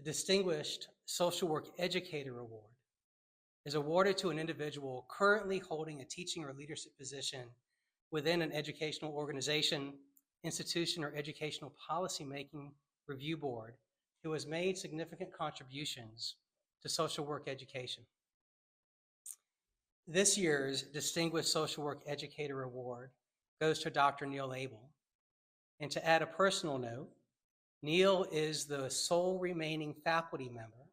The Distinguished Social Work Educator Award is awarded to an individual currently holding a teaching or leadership position within an educational organization, institution, or educational policymaking review board who has made significant contributions to social work education. This year's Distinguished Social Work Educator Award goes to Dr. Neil Abell. And to add a personal note, Neil is the sole remaining faculty member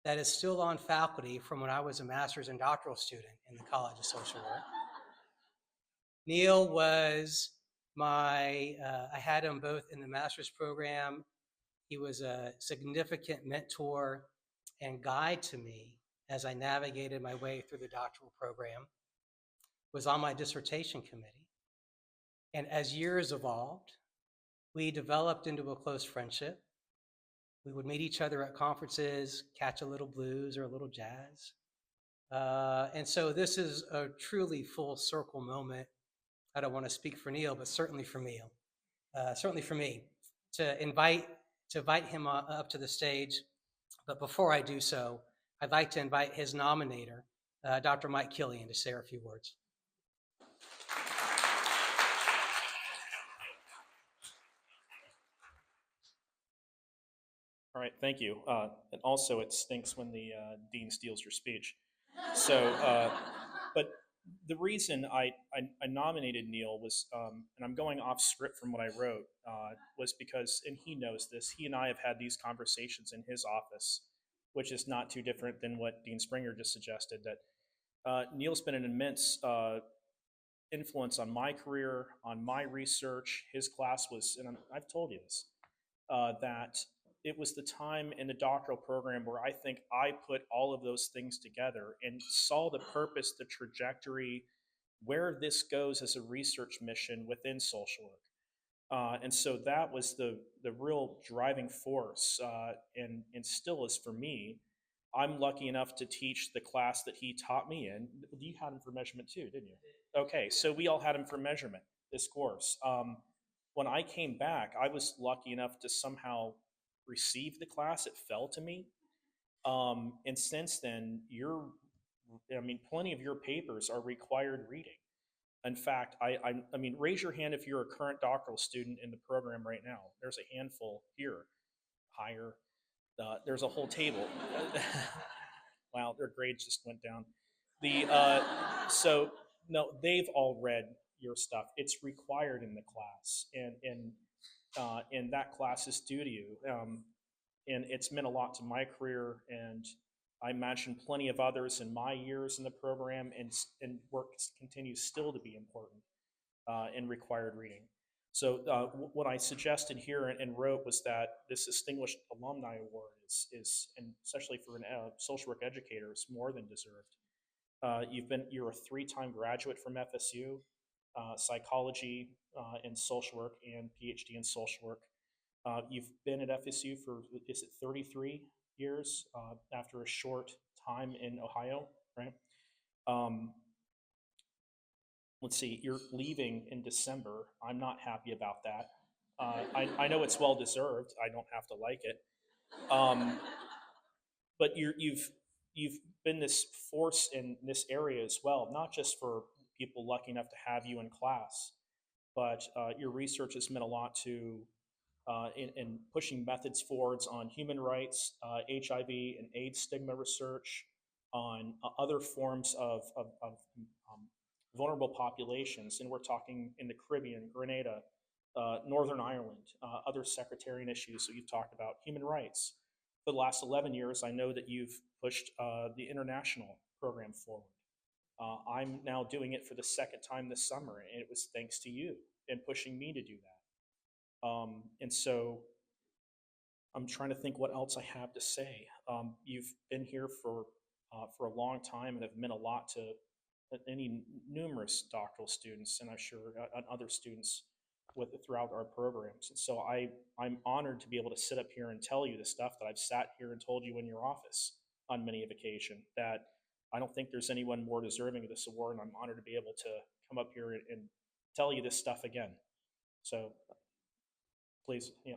that is still on faculty from when I was a master's and doctoral student in the College of Social Work. Neil was I had him both in the master's program. He was a significant mentor and guide to me as I navigated my way through the doctoral program, was on my dissertation committee. And as years evolved, we developed into a close friendship. We would meet each other at conferences, catch a little blues or a little jazz. And so this is a truly full circle moment. I don't want to speak for Neil, but certainly for me, to invite him up to the stage. But before I do so, I'd like to invite his nominator, Dr. Mike Killian, to say a few words. All right, thank you. And also, it stinks when the dean steals your speech. So, but the reason I nominated Neil was, and I'm going off script from what I wrote, was because, and he knows this, he and I have had these conversations in his office, which is not too different than what Dean Springer just suggested, that Neil's been an immense influence on my career, on my research. His class was, and I've told you this, that it was the time in the doctoral program where I think I put all of those things together and saw the purpose, the trajectory, where this goes as a research mission within social work. And so that was the real driving force, and still is for me. I'm lucky enough to teach the class that he taught me in. You had him for measurement too, didn't you? Okay, so we all had him for measurement, this course. When I came back, I was lucky enough to somehow receive the class. It fell to me. And since then, plenty of your papers are required reading. In fact, I mean, raise your hand if you're a current doctoral student in the program right now. There's a handful here, higher. There's a whole table. Wow, their grades just went down. So no, they've all read your stuff. It's required in the class, and that class is due to you. And it's meant a lot to my career, and I imagine plenty of others in my years in the program, and work continues still to be important in required reading. So what I suggested here and wrote was that this Distinguished Alumni Award is and especially for a social work educator, is more than deserved. You're a 3-time graduate from FSU, psychology and social work, and PhD in social work. You've been at FSU for, is it 33 years after a short time in Ohio, right? Let's see, you're leaving in December. I'm not happy about that. I know it's well deserved. I don't have to like it. But you've been this force in this area as well, not just for people lucky enough to have you in class, but your research has meant a lot to in pushing methods forwards on human rights, HIV and AIDS stigma research, on other forms of vulnerable populations. And we're talking in the Caribbean, Grenada, Northern Ireland, other sectarian issues that you've talked about, human rights. For the last 11 years, I know that you've pushed the international program forward. I'm now doing it for the second time this summer, and it was thanks to you and pushing me to do that. And so I'm trying to think what else I have to say. You've been here for a long time and have meant a lot to numerous doctoral students, and I'm sure other students throughout our programs. And so I'm honored to be able to sit up here and tell you the stuff that I've sat here and told you in your office on many of occasions, that I don't think there's anyone more deserving of this award, and I'm honored to be able to come up here and tell you this stuff again. So please, yeah.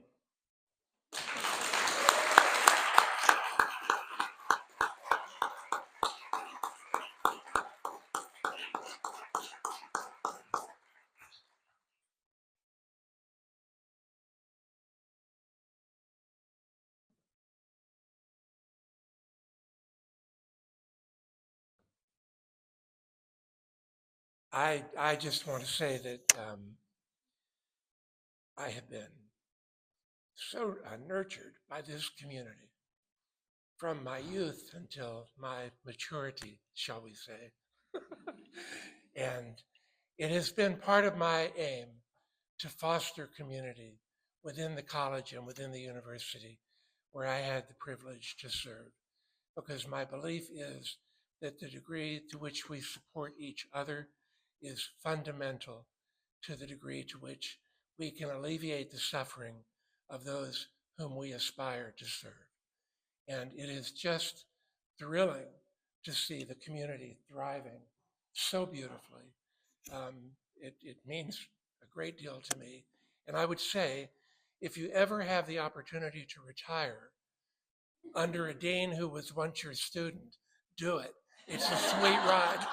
I just want to say that I have been so nurtured by this community from my youth until my maturity, shall we say. And it has been part of my aim to foster community within the college and within the university where I had the privilege to serve. Because my belief is that the degree to which we support each other is fundamental to the degree to which we can alleviate the suffering of those whom we aspire to serve. And it is just thrilling to see the community thriving so beautifully. It means a great deal to me. And I would say, if you ever have the opportunity to retire under a dean who was once your student, do it. It's a sweet ride.